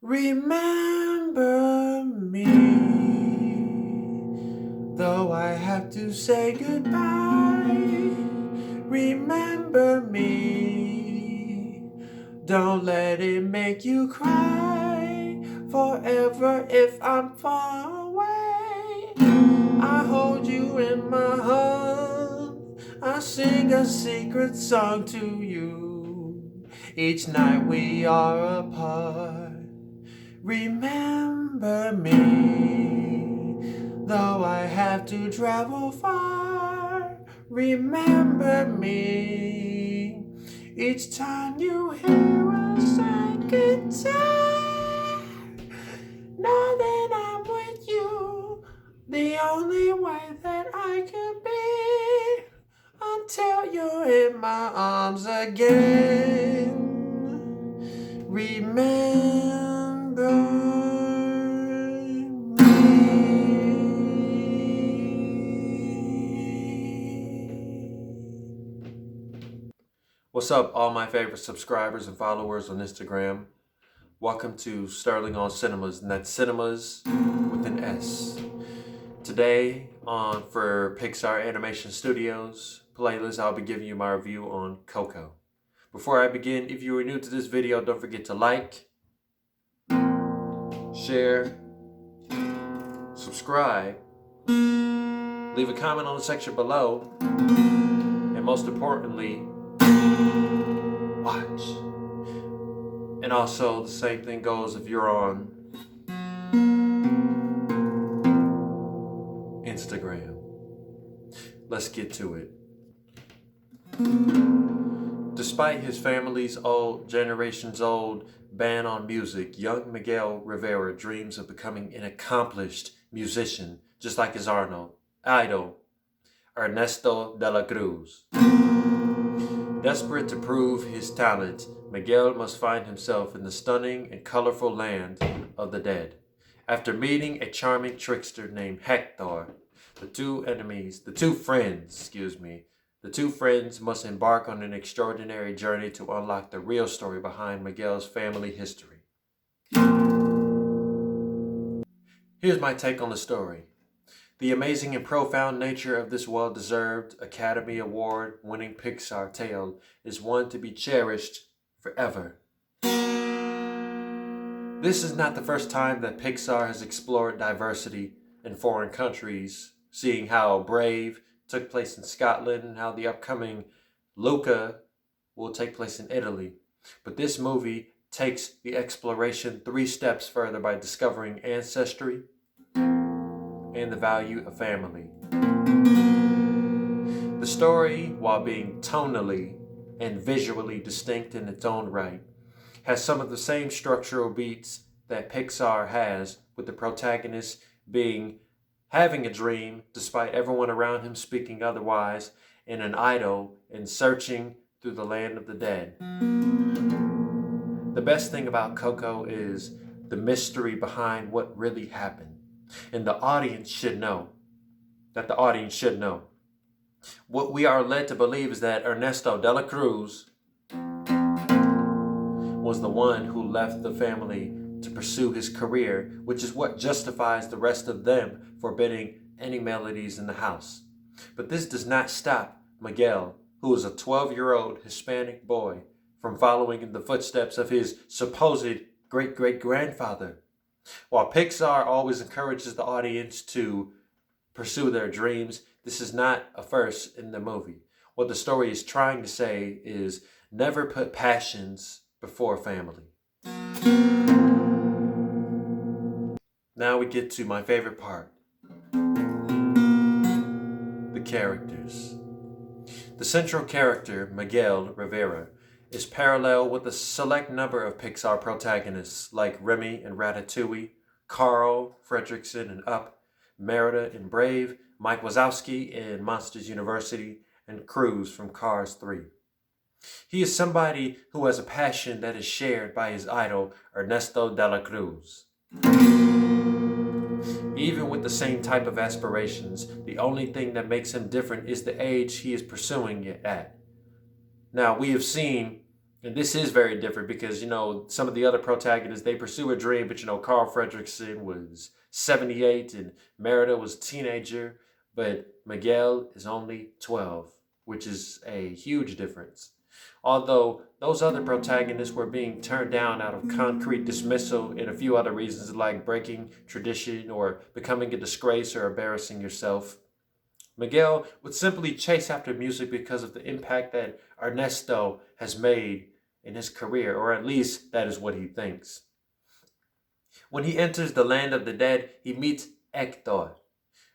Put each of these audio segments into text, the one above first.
Remember me, though I have to say goodbye. Remember me, don't let it make you cry. Forever if I'm far away, I hold you in my arms. I sing a secret song to you each night we are apart. Remember me, though I have to travel far. Remember me, each time you hear a sad guitar. Know that I'm with you, the only way that I could be, until you're in my arms again. Remember me. What's up, all my favorite subscribers and followers on Instagram? Welcome to Sterling on Cinemas, and that's Cinemas with an S. Today for Pixar Animation Studios playlist, I'll be giving you my review on Coco. Before I begin, if you are new to this video, don't forget to like, share, subscribe, leave a comment on the section below, and most importantly, watch. And also, the same thing goes if you're on Instagram. Let's get to it. Despite his family's generations old ban on music, young Miguel Rivera dreams of becoming an accomplished musician, just like his idol, Ernesto de la Cruz. Desperate to prove his talent, Miguel must find himself in the stunning and colorful land of the dead. After meeting a charming trickster named Héctor, the two friends must embark on an extraordinary journey to unlock the real story behind Miguel's family history. Here's my take on the story. The amazing and profound nature of this well-deserved Academy Award-winning Pixar tale is one to be cherished forever. This is not the first time that Pixar has explored diversity in foreign countries, seeing how Brave took place in Scotland and how the upcoming Luca will take place in Italy. But this movie takes the exploration 3 steps further by discovering ancestry and the value of family. The story, while being tonally and visually distinct in its own right, has some of the same structural beats that Pixar has, with the protagonist having a dream despite everyone around him speaking otherwise, and an idol and searching through the land of the dead. The best thing about Coco is the mystery behind what really happened. And the audience should know. What we are led to believe is that Ernesto de la Cruz was the one who left the family to pursue his career, which is what justifies the rest of them forbidding any melodies in the house. But this does not stop Miguel, who is a 12-year-old Hispanic boy, from following in the footsteps of his supposed great-great-grandfather. While Pixar always encourages the audience to pursue their dreams, this is not a first in the movie. What the story is trying to say is never put passions before family. Now we get to my favorite part. The characters. The central character, Miguel Rivera, is parallel with a select number of Pixar protagonists like Remy in Ratatouille, Carl Fredricksen in Up, Merida in Brave, Mike Wazowski in Monsters University, and Cruz from Cars 3. He is somebody who has a passion that is shared by his idol, Ernesto de la Cruz. Even with the same type of aspirations, the only thing that makes him different is the age he is pursuing it at. Now, we have seen And this is very different because, some of the other protagonists, they pursue a dream, but, Carl Fredricksen was 78 and Merida was a teenager, but Miguel is only 12, which is a huge difference. Although those other protagonists were being turned down out of concrete dismissal and a few other reasons like breaking tradition or becoming a disgrace or embarrassing yourself, Miguel would simply chase after music because of the impact that Ernesto has made in his career, or at least that is what he thinks. When he enters the land of the dead, he meets Héctor,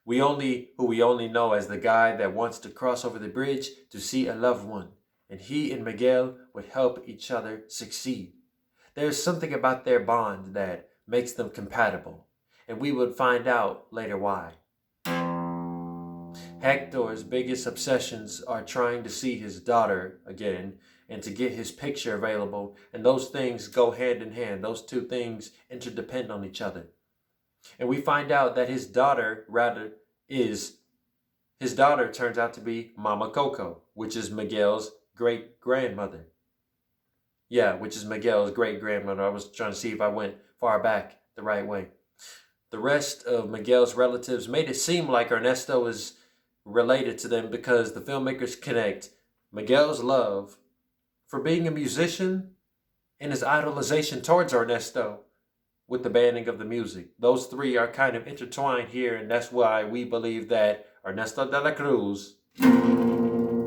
who we only know as the guy that wants to cross over the bridge to see a loved one, and he and Miguel would help each other succeed. There's something about their bond that makes them compatible, and we would find out later why. Hector's biggest obsessions are trying to see his daughter again and to get his picture available, and those things go hand in hand. Those two things interdepend on each other. And we find out that his daughter turns out to be Mama Coco, which is Miguel's great-grandmother. Yeah, which is Miguel's great-grandmother. I was trying to see if I went far back the right way. The rest of Miguel's relatives made it seem like Ernesto is related to them because the filmmakers connect Miguel's love for being a musician and his idolization towards Ernesto with the banning of the music. Those three are kind of intertwined here, and that's why we believe that Ernesto de la Cruz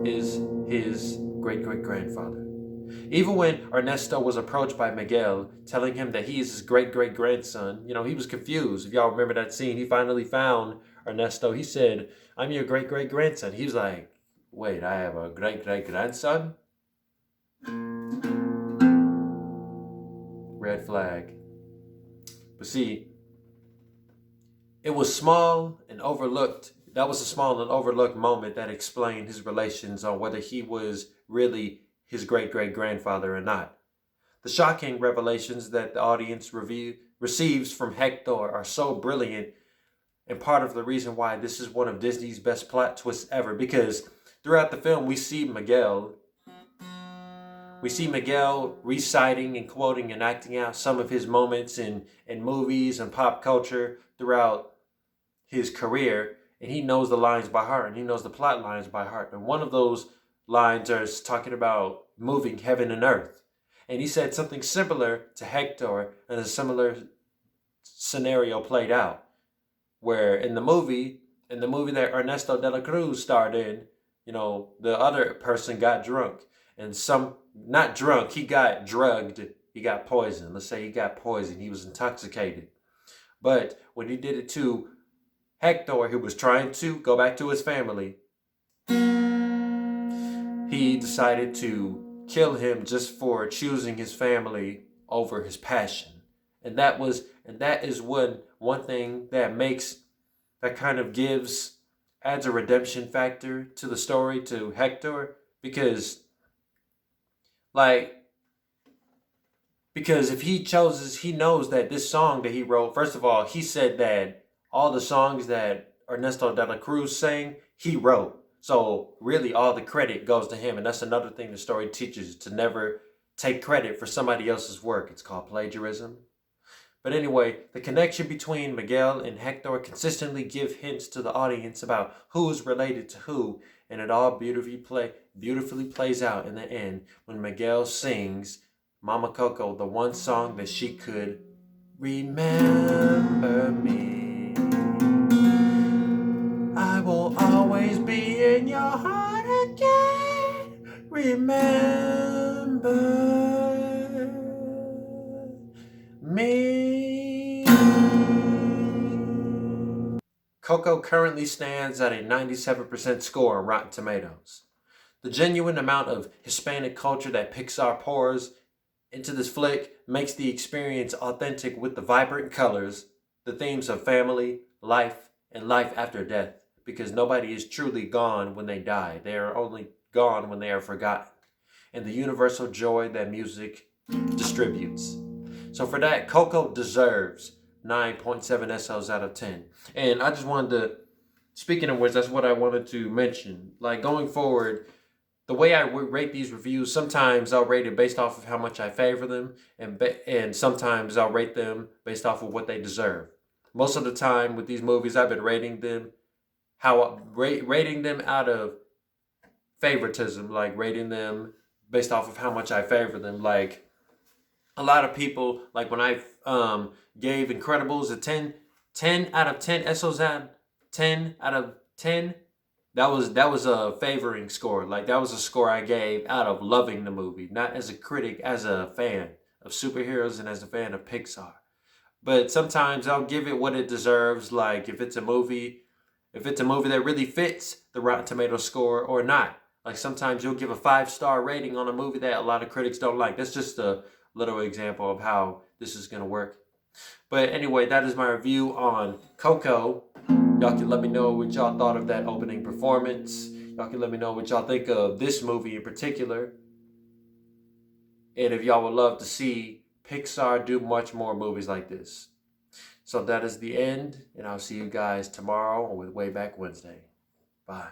is his great-great-grandfather. Even when Ernesto was approached by Miguel, telling him that he is his great-great-grandson, he was confused. If y'all remember that scene, he finally found Ernesto. He said, "I'm your great-great-grandson." He was like, "Wait, I have a great-great-grandson?" Red flag. But see, it was small and overlooked. That was a small and overlooked moment that explained his relations on whether he was really his great-great-grandfather or not. The shocking revelations that the audience receives from Héctor are so brilliant and part of the reason why this is one of Disney's best plot twists ever, because throughout the film we see Miguel reciting and quoting and acting out some of his moments in movies and pop culture throughout his career, and he knows the lines by heart and he knows the plot lines by heart. And one of those lines is talking about moving heaven and earth. And he said something similar to Héctor, and a similar scenario played out. Where in the movie that Ernesto de la Cruz starred in, the other person got drunk. And not drunk, he got drugged. He got poisoned. Let's say he got poisoned. He was intoxicated. But when he did it to Héctor, who was trying to go back to his family, he decided to kill him just for choosing his family over his passion. And that is one thing that kind of adds a redemption factor to the story to Héctor, because if he knows that this song that he wrote, first of all, he said that all the songs that Ernesto de la Cruz sang, he wrote. So really all the credit goes to him. And that's another thing the story teaches, to never take credit for somebody else's work. It's called plagiarism. But anyway, the connection between Miguel and Héctor consistently give hints to the audience about who is related to who, and it all beautifully plays out in the end when Miguel sings Mama Coco, the one song that she could remember me. I will always be in your heart again. Remember me. Coco currently stands at a 97% score on Rotten Tomatoes. The genuine amount of Hispanic culture that Pixar pours into this flick makes the experience authentic with the vibrant colors, the themes of family, life, and life after death, because nobody is truly gone when they die. They are only gone when they are forgotten, and the universal joy that music distributes. So for that, Coco deserves 9.7 SOs out of 10. And I just wanted to, speaking of which, that's what I wanted to mention. Like, going forward, the way I rate these reviews, sometimes I'll rate it based off of how much I favor them, and sometimes I'll rate them based off of what they deserve. Most of the time with these movies, I've been rating them rating them out of favoritism, like rating them based off of how much I favor them. Like a lot of people, like when I gave Incredibles a 10 out of 10, SOZ 10 out of 10, that was a favoring score. Like that was a score I gave out of loving the movie, not as a critic, as a fan of superheroes and as a fan of Pixar. But sometimes I'll give it what it deserves, like if it's a movie that really fits the Rotten Tomatoes score or not. Like sometimes you'll give a 5-star rating on a movie that a lot of critics don't like. That's just a little example of how this is going to work. But anyway, that is my review on Coco. Y'all can let me know what y'all thought of that opening performance. Y'all can let me know what y'all think of this movie in particular. And if y'all would love to see Pixar do much more movies like this. So that is the end, and I'll see you guys tomorrow with Way Back Wednesday. Bye.